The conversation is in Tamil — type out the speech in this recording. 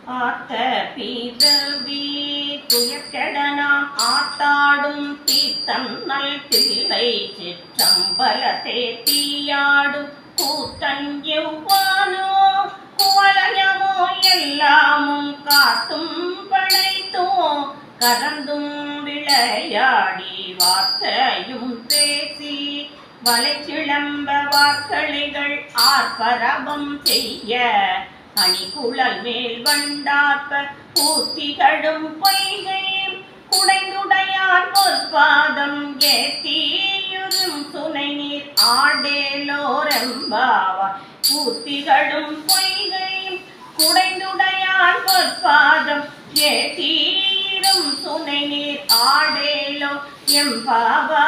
ஆத்த பீரவி துயர்கெடனாம் ஆத்தாடும் தீர்த்தம் நல் தில்லை சிற்றம்பலத்தே தீயாடும் கூத்தன் எவ்வானோ குவலயமோ எல்லாமும் காத்தும் படைத்தோ கறந்தும் விளையாடி வார்த்தையும் பேசி வளைச்சிளம்ப வார்களைகள் ஆர்ப்பரவம் செய்ய அணிகுழல் மேல் வண்டார்ப்ப பூத்திகளும் பொய்கையும் குடைந்துடையார் பொற்பாதம் ஏத்தியுறும் சுனை நீர் ஆடேலோரெம்பாவா பூத்திகளும் பொய்கையும் குடைந்துடையார் பொற்பாதம் ஏத்தியும் சுனை நீர் ஆடேலோ எம்பாவா